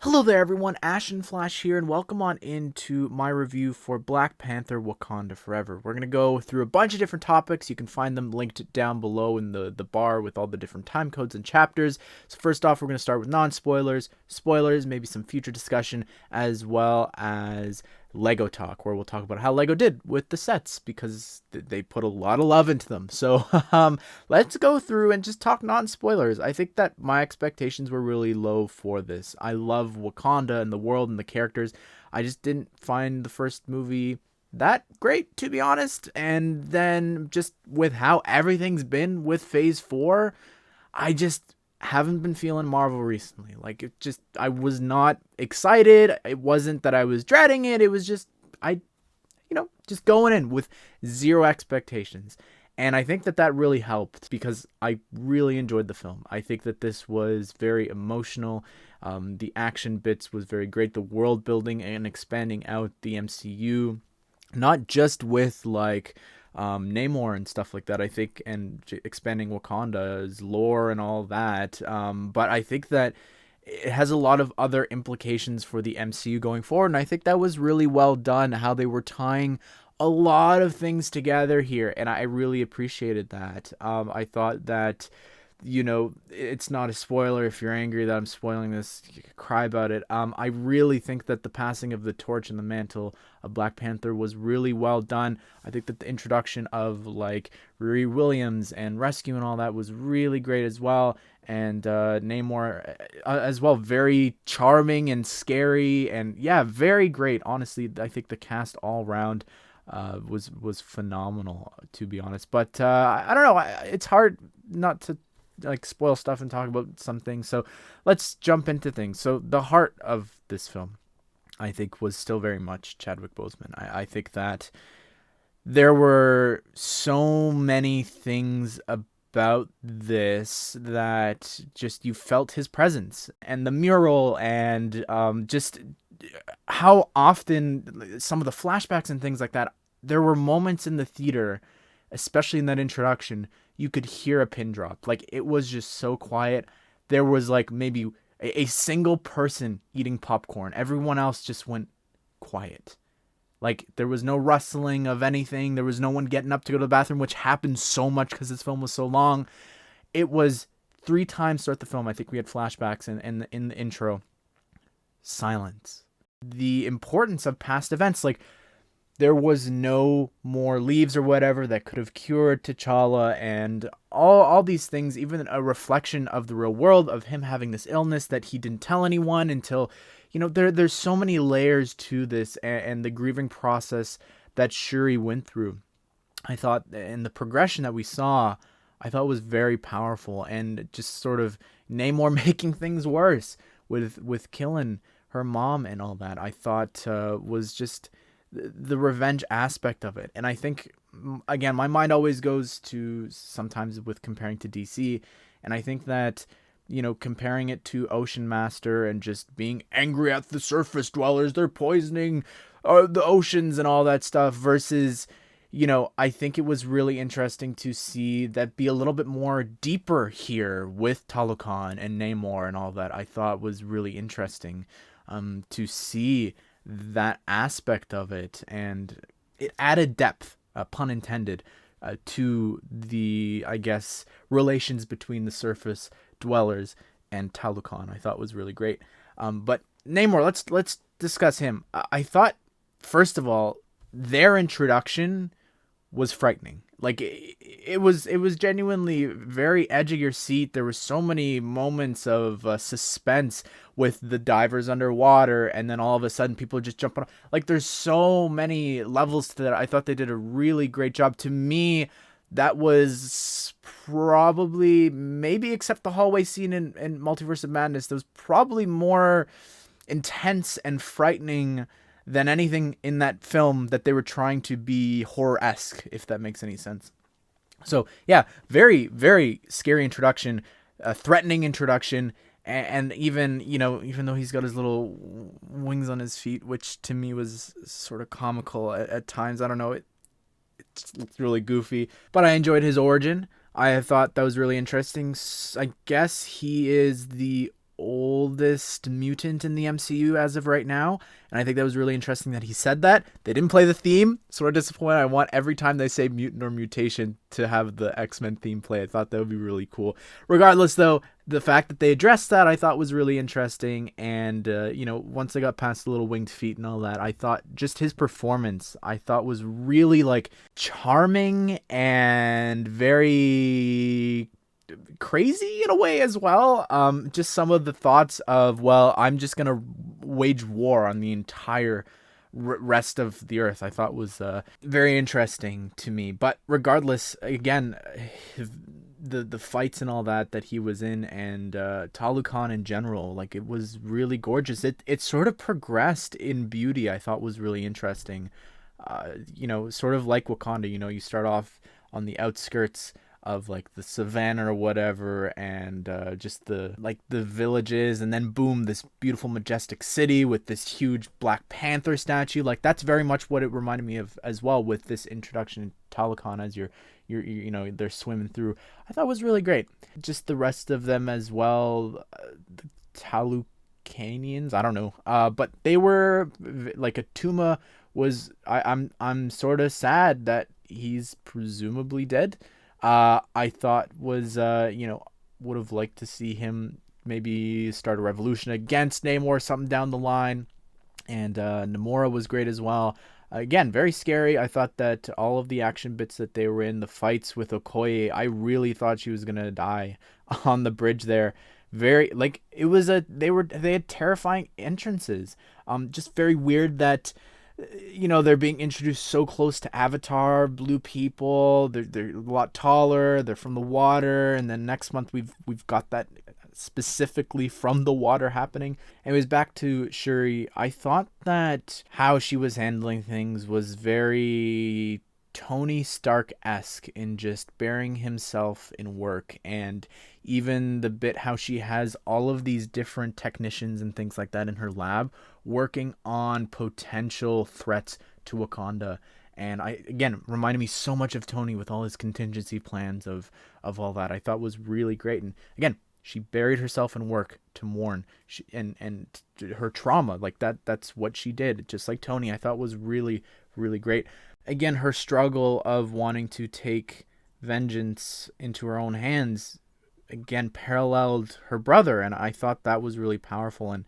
Hello there everyone, Ashnflash here, and welcome on into my review for Black Panther Wakanda Forever. We're going to go through a bunch of different topics. You can find them linked down below in the bar with all the different time codes and chapters. So first off, we're going to start with non-spoilers, spoilers, maybe some future discussion, as well as Lego talk, where we'll talk about how Lego did with the sets, because they put a lot of love into them. So let's go through and just talk non-spoilers. I think that my expectations were really low for this. I love Wakanda and the world and the characters. I just didn't find the first movie that great, to be honest. And then just with how everything's been with Phase 4, I just haven't been feeling Marvel recently. Like, I was not excited. It wasn't that I was dreading it. It was just, just going in with zero expectations. And I think that really helped because I really enjoyed the film. I think that this was very emotional. The action bits was very great. The world building and expanding out the MCU, not just with Namor and stuff like that, I think, and expanding Wakanda's lore and all that. But I think that it has a lot of other implications for the MCU going forward, and I think that was really well done, how they were tying a lot of things together here, and I really appreciated that. I thought that, it's not a spoiler. If you're angry that I'm spoiling this, you can cry about it. I really think that the passing of the torch and the mantle of Black Panther was really well done. I think that the introduction of Riri Williams and Rescue and all that was really great as well. And Namor as well, very charming and scary, and yeah, very great. Honestly, I think the cast all around was phenomenal, to be honest. But I don't know. It's hard not to spoil stuff and talk about some things. So let's jump into things. So the heart of this film, I think, was still very much Chadwick Boseman. I think that there were so many things about this that just you felt his presence, and the mural, and just how often some of the flashbacks and things like that. There were moments in the theater, especially in that introduction, you could hear a pin drop. Like, it was just so quiet. There was maybe a single person eating popcorn. Everyone else just went quiet. Like, there was no rustling of anything. There was no one getting up to go to the bathroom, which happened so much because this film was so long. It was 3 times throughout the film, I think we had flashbacks in the intro. Silence. The importance of past events, there was no more leaves or whatever that could have cured T'Challa, and all these things, even a reflection of the real world, of him having this illness that he didn't tell anyone until, there's so many layers to this, and the grieving process that Shuri went through. I thought, and the progression that we saw, I thought was very powerful, and just sort of Namor making things worse with killing her mom and all that, I thought was just the revenge aspect of it. And I think, again, my mind always goes to sometimes with comparing to DC, and I think that, comparing it to Ocean Master and just being angry at the surface dwellers, they're poisoning the oceans and all that stuff, versus, I think it was really interesting to see that be a little bit more deeper here with Talokan and Namor and all that. I thought was really interesting to see that aspect of it, and it added depth, pun intended, to the, I guess, relations between the surface dwellers and Talokan. I thought was really great. But Namor, let's discuss him. I thought, first of all, their introduction was frightening. It was genuinely very edge of your seat. There were so many moments of suspense with the divers underwater, and then all of a sudden people just jump on. There's so many levels to that. I thought they did a really great job. To me, that was probably, maybe except the hallway scene in Multiverse of Madness, that was probably more intense and frightening than anything in that film that they were trying to be horror-esque, if that makes any sense. So yeah, very, very scary introduction, threatening introduction, and even, even though he's got his little wings on his feet, which to me was sort of comical at times. I don't know, it looked really goofy, but I enjoyed his origin. I thought that was really interesting. I guess he is the oldest mutant in the MCU as of right now. And I think that was really interesting that he said that. They didn't play the theme. Sort of disappointed. I want every time they say mutant or mutation to have the X-Men theme play. I thought that would be really cool. Regardless, though, the fact that they addressed that I thought was really interesting. And, once I got past the little winged feet and all that, I thought just his performance, I thought was really like charming and very crazy in a way as well. Just some of the thoughts of, well, I'm just gonna wage war on the entire rest of the earth, I thought was very interesting to me. But regardless, again, the fights and all that he was in, and Talokan in general, like, it was really gorgeous. It sort of progressed in beauty. I thought was really interesting. Sort of like Wakanda. You start off on the outskirts of like the savannah or whatever, and just the villages, and then boom, this beautiful majestic city with this huge Black Panther statue. Like, that's very much what it reminded me of as well, with this introduction in Talokan as you're they're swimming through. I thought was really great. Just the rest of them as well, the Talukanians, I don't know, but they were like, Atuma was, I'm sort of sad that he's presumably dead. I thought was, would have liked to see him maybe start a revolution against Namor, something down the line. And Namora was great as well. Again, very scary. I thought that all of the action bits that they were in, the fights with Okoye, I really thought she was gonna die on the bridge there. Very, like, it was they had terrifying entrances. Just very weird that they're being introduced so close to Avatar, blue people. They're a lot taller. They're from the water, and then next month we've got that specifically from the water happening. Anyways, back to Shuri. I thought that how she was handling things was very Tony Stark-esque in just burying himself in work, and even the bit how she has all of these different technicians and things like that in her lab working on potential threats to Wakanda. And again, reminded me so much of Tony with all his contingency plans of all that. I thought was really great. And again, she buried herself in work to mourn, and her trauma, like that's what she did, just like Tony. I thought was really, really great. Again, her struggle of wanting to take vengeance into her own hands, again, paralleled her brother, and I thought that was really powerful. And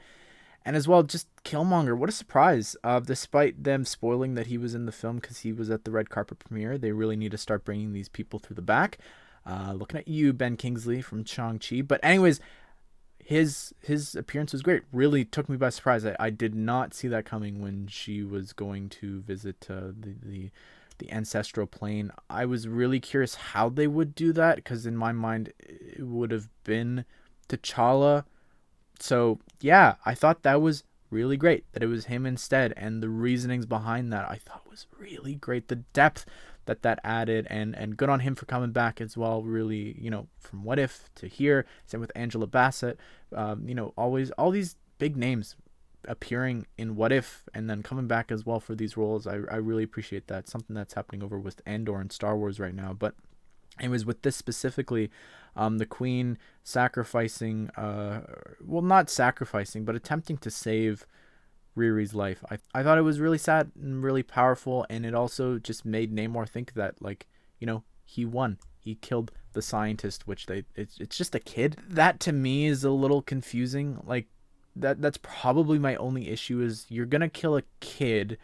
as well, just Killmonger, what a surprise. Despite them spoiling that he was in the film because he was at the red carpet premiere, they really need to start bringing these people through the back. Looking at you, Ben Kingsley from Shang-Chi. But anyways, his appearance was great. Really took me by surprise. I did not see that coming when she was going to visit the ancestral plane. I was really curious how they would do that, because in my mind it would have been T'Challa. So yeah, I thought that was really great that it was him instead, and the reasonings behind that I thought was really great. The depth that added, and good on him for coming back as well. Really, from What If to here, same with Angela Bassett. Always all these big names appearing in What If and then coming back as well for these roles. I really appreciate that. Something that's happening over with Andor and Star Wars right now. But anyways, with this specifically, the Queen sacrificing, not sacrificing, but attempting to save Riri's life. I thought it was really sad and really powerful, and it also just made Namor think that, like, he won. He killed the scientist, which it's just a kid. That to me is a little confusing. Like, that's probably my only issue, is you're gonna kill a kid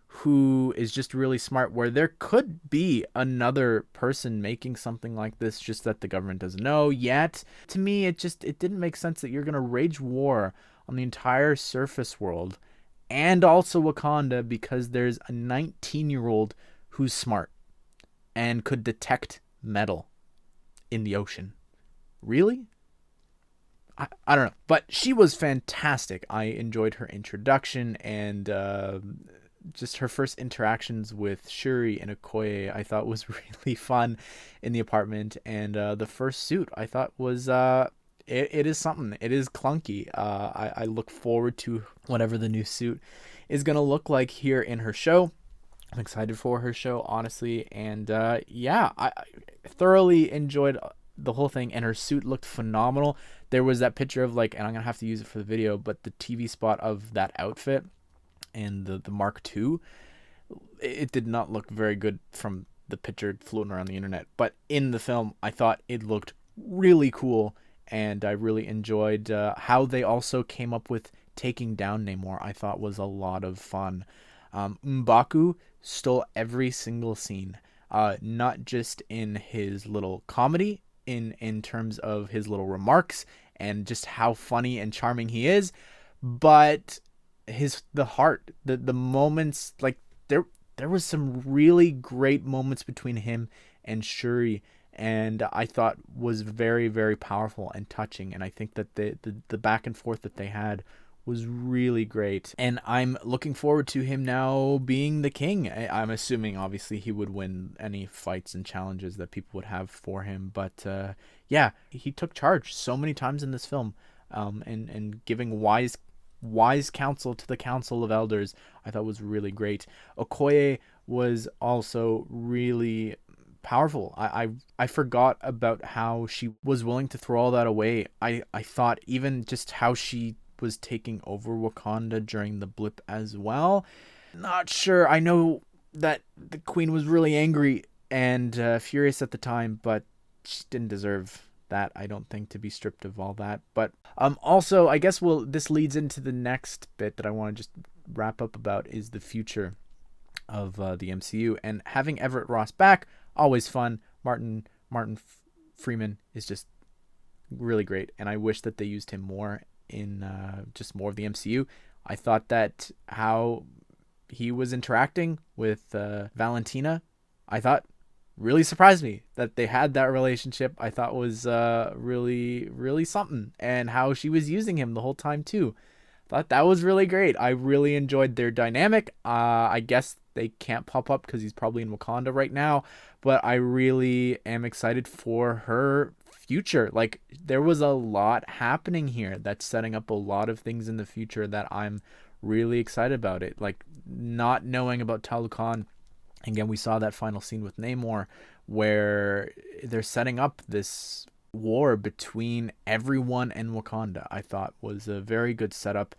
who is just really smart, where there could be another person making something like this, just that the government doesn't know yet. To me, it didn't make sense that you're gonna rage war on the entire surface world and also Wakanda because there's a 19-year-old who's smart and could detect metal in the ocean. Really? I don't know. But she was fantastic. I enjoyed her introduction, and just her first interactions with Shuri and Okoye I thought was really fun in the apartment. And the first suit I thought was... It is something. It is clunky. I look forward to whatever the new suit is going to look like here in her show. I'm excited for her show, honestly. And I thoroughly enjoyed the whole thing, and her suit looked phenomenal. There was that picture of like, and I'm gonna have to use it for the video, but the TV spot of that outfit and the Mark II, it did not look very good from the picture floating around the internet. But in the film, I thought it looked really cool, and I really enjoyed how they also came up with taking down Namor. I thought was a lot of fun. M'Baku stole every single scene, not just in his little comedy, in terms of his little remarks and just how funny and charming he is, but the heart, the moments, like there was some really great moments between him and Shuri, and I thought was very, very powerful and touching. And I think that the back and forth that they had was really great. And I'm looking forward to him now being the king. I'm assuming, obviously, he would win any fights and challenges that people would have for him. But yeah, he took charge so many times in this film, and giving wise counsel to the Council of Elders, I thought was really great. Okoye was also really powerful. I forgot about how she was willing to throw all that away. I thought even just how she was taking over Wakanda during the blip as well. Not sure. I know that the queen was really angry and furious at the time, but she didn't deserve that, I don't think, to be stripped of all that. But also, I guess this leads into the next bit that I want to just wrap up about, is the future of the MCU, and having Everett Ross back, always fun. Martin Freeman is just really great, and I wish that they used him more in just more of the MCU. I thought that how he was interacting with Valentina, I thought really surprised me that they had that relationship. I thought was really, really something, and how she was using him the whole time too. Thought that was really great. I really enjoyed their dynamic. I guess they can't pop up because he's probably in Wakanda right now, but I really am excited for her future. Like, there was a lot happening here that's setting up a lot of things in the future that I'm really excited about. It, like, not knowing about Talokan. Again, we saw that final scene with Namor where they're setting up this war between everyone and Wakanda. I thought was a very good setup.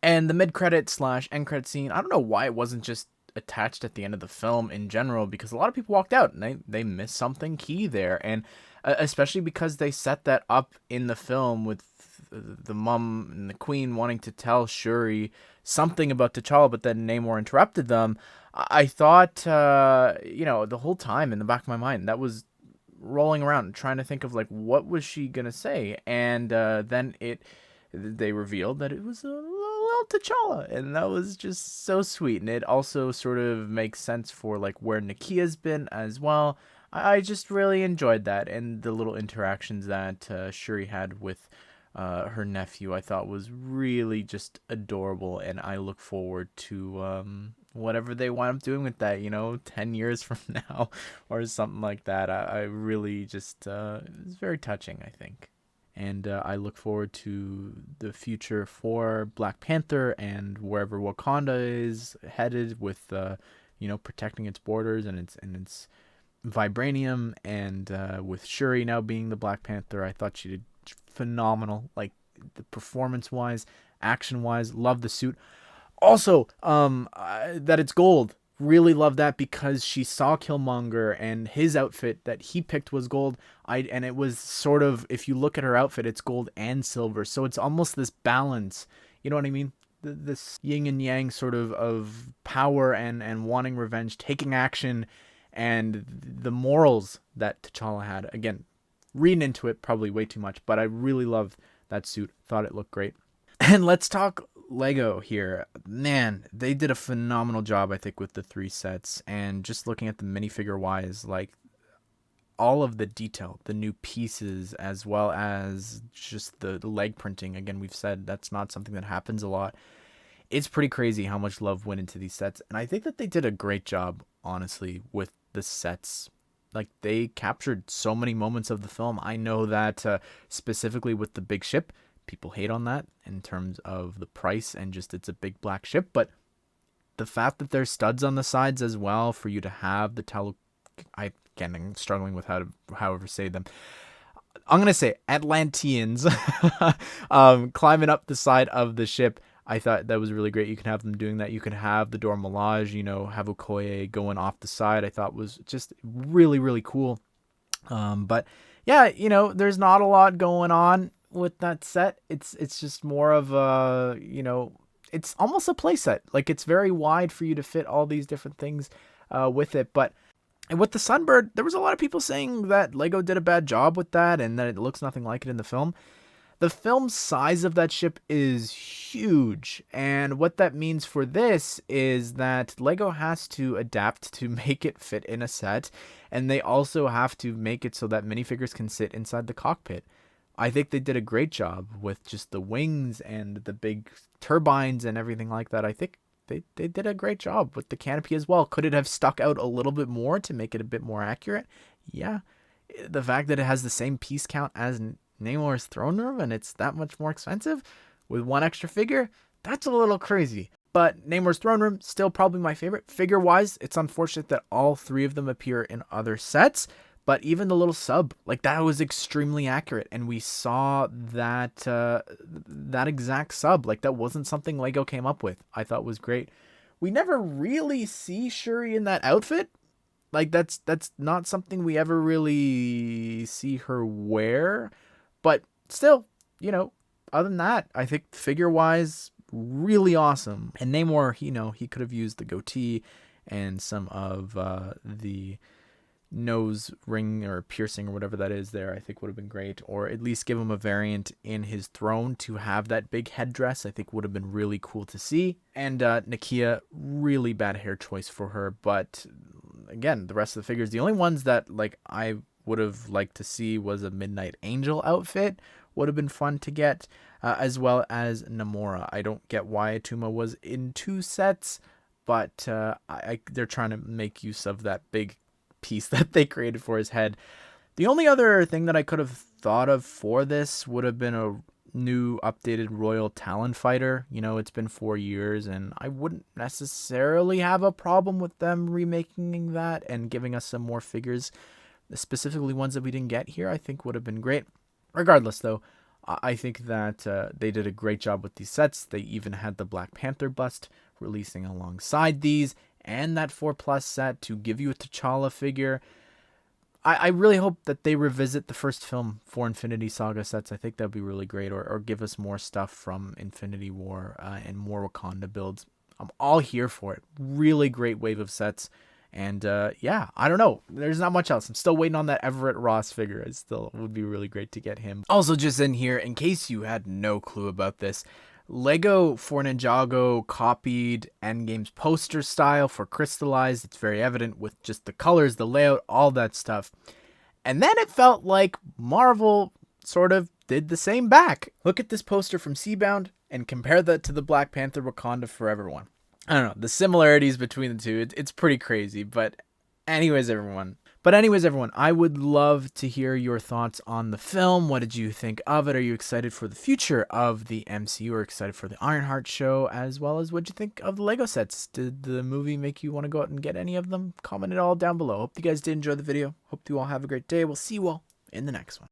And the mid-credit / end credit scene, I don't know why it wasn't just attached at the end of the film in general, because a lot of people walked out and they missed something key there. And especially because they set that up in the film with the mom and the queen wanting to tell Shuri something about T'Challa, but then Namor interrupted them. I thought, the whole time in the back of my mind, that was rolling around trying to think of, like, what was she gonna say, and then they revealed that it was a little T'Challa, and that was just so sweet. And it also sort of makes sense for, like, where Nakia's been as well. I just really enjoyed that, and the little interactions that Shuri had with her nephew, I thought was really just adorable, and I look forward to whatever they wind up doing with that, 10 years from now or something like that. I really just, it's very touching, I think. And I look forward to the future for Black Panther and wherever Wakanda is headed with, protecting its borders and its vibranium, and with Shuri now being the Black Panther. I thought she did phenomenal, like, the performance-wise, action-wise. Love the suit. Also, that it's gold. Really love that, because she saw Killmonger and his outfit that he picked was gold. And it was sort of, if you look at her outfit, it's gold and silver. So it's almost this balance. You know what I mean? This yin and yang sort of power and wanting revenge, taking action, and the morals that T'Challa had. Again, reading into it probably way too much, but I really loved that suit. Thought it looked great. And let's talk Lego here. Man, they did a phenomenal job, I think, with the 3 sets. And just looking at the minifigure wise, like, all of the detail, the new pieces, as well as just the leg printing. Again, we've said that's not something that happens a lot. It's pretty crazy how much love went into these sets. And I think that they did a great job, honestly, with the sets. Like, they captured so many moments of the film. I know that specifically with the big ship, people hate on that in terms of the price and just it's a big black ship. But the fact that there's studs on the sides as well for you to have the I'm struggling with how to say them. I'm gonna say Atlanteans climbing up the side of the ship. I thought that was really great. You can have them doing that. You can have the Dora Milaje, have Okoye going off the side. I thought was just really, really cool. But yeah, there's not a lot going on with that set. It's just more of a, it's almost a play set. Like, it's very wide for you to fit all these different things with it. But with the Sunbird, there was a lot of people saying that Lego did a bad job with that and that it looks nothing like it in the film. The film size of that ship is huge, and what that means for this is that Lego has to adapt to make it fit in a set, and they also have to make it so that minifigures can sit inside the cockpit. I think they did a great job with just the wings and the big turbines and everything like that. I think they did a great job with the canopy as well. Could it have stuck out a little bit more to make it a bit more accurate? Yeah. The fact that it has the same piece count as Namor's throne room and it's that much more expensive with one extra figure, that's a little crazy. But Namor's throne room, still probably my favorite. Figure wise, it's unfortunate that all three of them appear in other sets, but even the little sub, like, that was extremely accurate, and we saw that that exact sub. Like, that wasn't something Lego came up with. I thought was great. We never really see Shuri in that outfit. Like, that's not something we ever really see her wear. But still, other than that, I think figure-wise, really awesome. And Namor, he could have used the goatee and some of the nose ring or piercing or whatever that is there. I think would have been great. Or at least give him a variant in his throne to have that big headdress. I think would have been really cool to see. And Nakia, really bad hair choice for her. But again, the rest of the figures, the only ones that I would have liked to see was a Midnight Angel outfit. Would have been fun to get, as well as Namora. I don't get why Atuma was in two sets, but they're trying to make use of that big piece that they created for his head. The only other thing that I could have thought of for this would have been a new updated Royal Talon Fighter. It's been 4 years, and I wouldn't necessarily have a problem with them remaking that and giving us some more figures, specifically ones that we didn't get here. I think would have been great. Regardless, though, I think that they did a great job with these sets. They even had the Black Panther bust releasing alongside these, and that 4+ set to give you a T'Challa figure. I really hope that they revisit the first film for Infinity Saga sets. I think that would be really great, or give us more stuff from Infinity War and more Wakanda builds. I'm all here for it. Really great wave of sets. And yeah, I don't know. There's not much else. I'm still waiting on that Everett Ross figure. It still would be really great to get him. Also, just in here, in case you had no clue about this, Lego for Ninjago copied Endgame's poster style for Crystallized. It's very evident with just the colors, the layout, all that stuff. And then it felt like Marvel sort of did the same back. Look at this poster from Seabound and compare that to the Black Panther Wakanda Forever one. I don't know, the similarities between the two, it's pretty crazy. But anyways, everyone, I would love to hear your thoughts on the film. What did you think of it? Are you excited for the future of the MCU, or excited for the Ironheart show, as well as what did you think of the Lego sets? Did the movie make you want to go out and get any of them? Comment it all down below. Hope you guys did enjoy the video. Hope you all have a great day. We'll see you all in the next one.